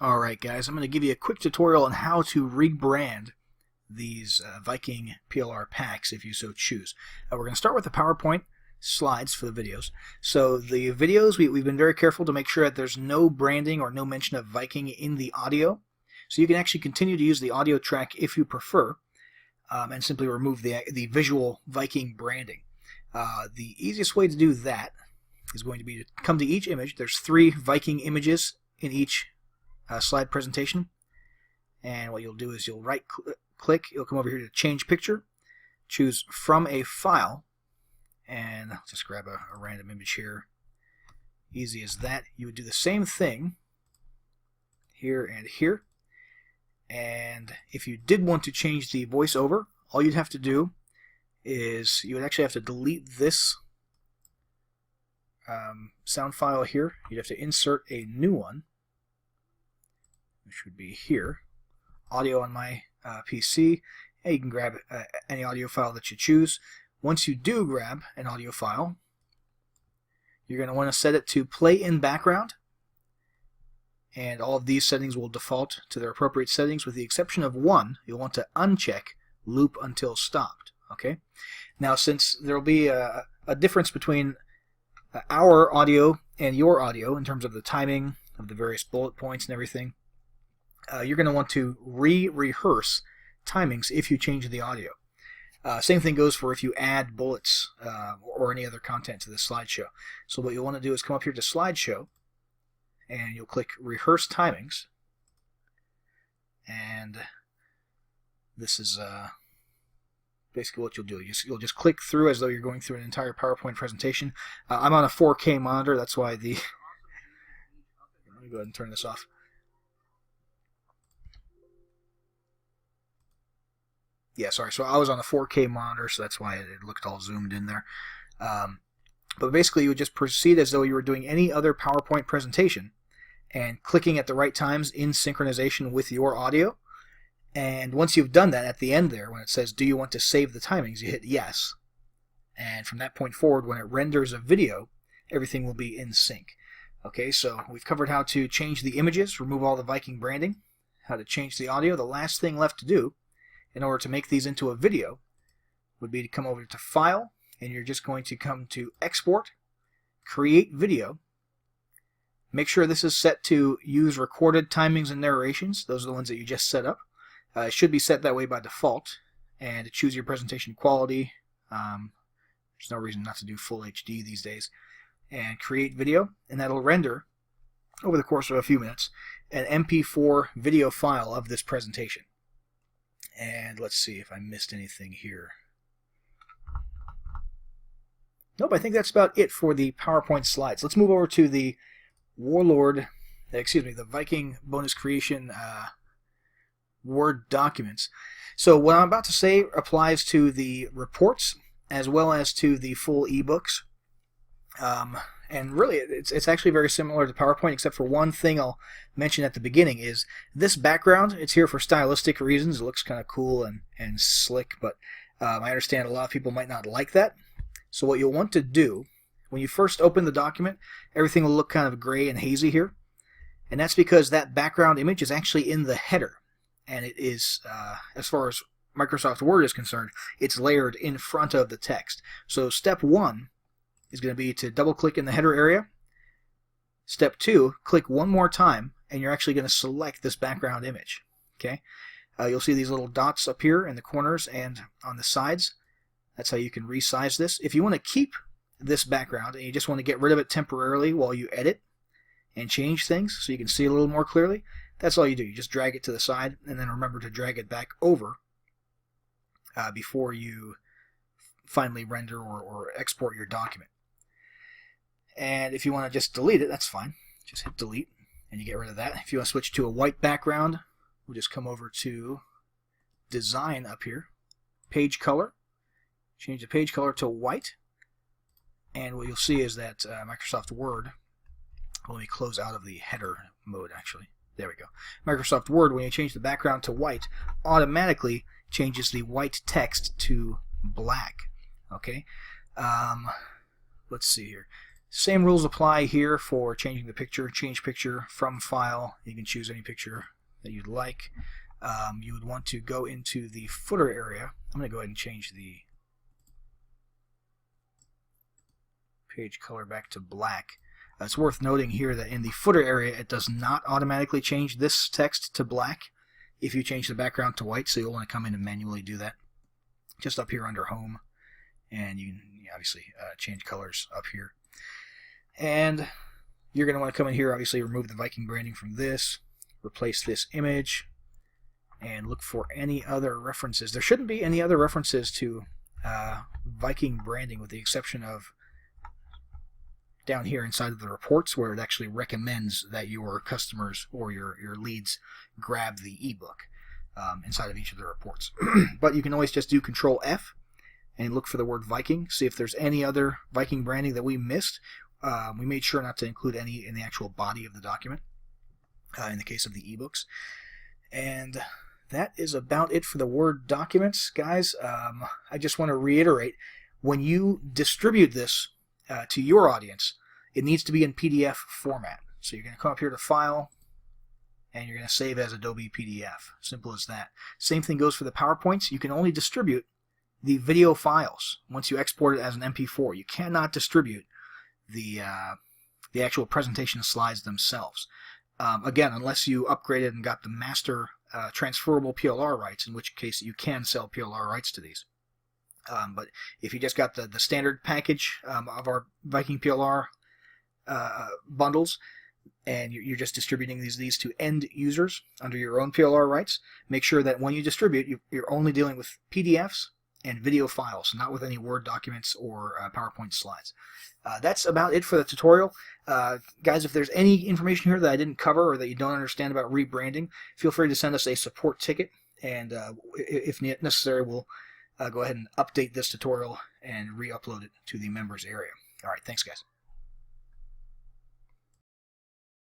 Alright guys, I'm going to give you a quick tutorial on how to rebrand these Viking PLR packs if you so choose. We're going to start with the PowerPoint slides for the videos. So the videos, we've been very careful to make sure that there's no branding or no mention of Viking in the audio. So you can actually continue to use the audio track if you prefer, and simply remove the visual Viking branding. The easiest way to do that is going to be to come to each image. There's 3 Viking images in each slide presentation, and what you'll do is you'll right click, you'll come over here to change picture, choose from a file, and I'll just grab a random image here. Easy as that. You would do the same thing here and here, and if you did want to change the voiceover, all you'd have to do is you would actually have to delete this sound file here. You'd have to insert a new one, which would be here, audio on my PC, and you can grab any audio file that you choose. Once you do grab an audio file, you're going to want to set it to play in background, and all of these settings will default to their appropriate settings with the exception of one. You'll want to uncheck loop until stopped. Okay. Now, since there will be a difference between our audio and your audio in terms of the timing of the various bullet points and everything, you're going to want to rehearse timings if you change the audio. Same thing goes for if you add bullets or any other content to the slideshow. So what you'll want to do is come up here to slideshow, and you'll click rehearse timings, and this is basically what you'll do. You'll just click through as though you're going through an entire PowerPoint presentation. I'm on a 4K monitor, that's why the let me go ahead and turn this off. Yeah, sorry. So I was on a 4K monitor, so that's why it looked all zoomed in there. But basically, you would just proceed as though you were doing any other PowerPoint presentation and clicking at the right times in synchronization with your audio. And once you've done that, at the end there, when it says, do you want to save the timings, you hit yes. And from that point forward, when it renders a video, everything will be in sync. Okay, so we've covered how to change the images, remove all the Viking branding, how to change the audio. The last thing left to do in order to make these into a video would be to come over to File, and you're just going to come to Export, Create Video. Make sure this is set to use recorded timings and narrations. Those are the ones that you just set up. It should be set that way by default, and to choose your presentation quality. There's no reason not to do full HD these days. And create video, and that'll render over the course of a few minutes an MP4 video file of this presentation. And let's see if I missed anything here. Nope, I think that's about it for the PowerPoint slides. Let's move over to the the Viking bonus creation Word documents. So what I'm about to say applies to the reports as well as to the full ebooks. And really, it's actually very similar to PowerPoint, except for one thing I'll mention at the beginning is this background. It's here for stylistic reasons. It looks kind of cool and slick, but I understand a lot of people might not like that. So what you'll want to do, when you first open the document, everything will look kind of gray and hazy here. And that's because that background image is actually in the header. And it is, as far as Microsoft Word is concerned, it's layered in front of the text. So step 1 is going to be to double click in the header area. Step 2, click one more time, and you're actually going to select this background image. Okay, you'll see these little dots up here in the corners and on the sides. That's how you can resize this. If you want to keep this background and you just want to get rid of it temporarily while you edit and change things so you can see a little more clearly, that's all you do. You just drag it to the side, and then remember to drag it back over before you finally render or export your document. And if you want to just delete it, that's fine. Just hit delete, and you get rid of that. If you want to switch to a white background, we'll just come over to Design up here, Page Color, change the page color to white, and what you'll see is that Microsoft Word, let me close out of the header mode actually. There we go. Microsoft Word, when you change the background to white, automatically changes the white text to black. Okay. Let's see here. Same rules apply here for changing the picture. Change picture from file. You can choose any picture that you'd like. You would want to go into the footer area. I'm going to go ahead and change the page color back to black. It's worth noting here that in the footer area it does not automatically change this text to black if you change the background to white, so you'll want to come in and manually do that. Just up here under home, and you can obviously change colors up here. And you're going to want to come in here, obviously remove the Viking branding from this, replace this image, and look for any other references. There shouldn't be any other references to Viking branding, with the exception of down here inside of the reports, where it actually recommends that your customers or your leads grab the ebook inside of each of the reports. But you can always just do Control F and look for the word Viking, see if there's any other Viking branding that we missed. We made sure not to include any in the actual body of the document in the case of the ebooks. And that is about it for the Word documents, guys. I just want to reiterate, when you distribute this to your audience, it needs to be in PDF format. So you're going to come up here to File, and you're going to save as Adobe PDF. Simple as that. Same thing goes for the PowerPoints. You can only distribute the video files once you export it as an MP4. You cannot distribute the actual presentation slides themselves. Again, unless you upgraded and got the master transferable PLR rights, in which case you can sell PLR rights to these. But if you just got the standard package of our Viking PLR bundles, and you're just distributing these to end users under your own PLR rights, make sure that when you distribute, you're only dealing with PDFs and video files, not with any Word documents or PowerPoint slides. That's about it for the tutorial. Guys, if there's any information here that I didn't cover or that you don't understand about rebranding, feel free to send us a support ticket, and if necessary, we'll go ahead and update this tutorial and re-upload it to the members area. All right, thanks, guys.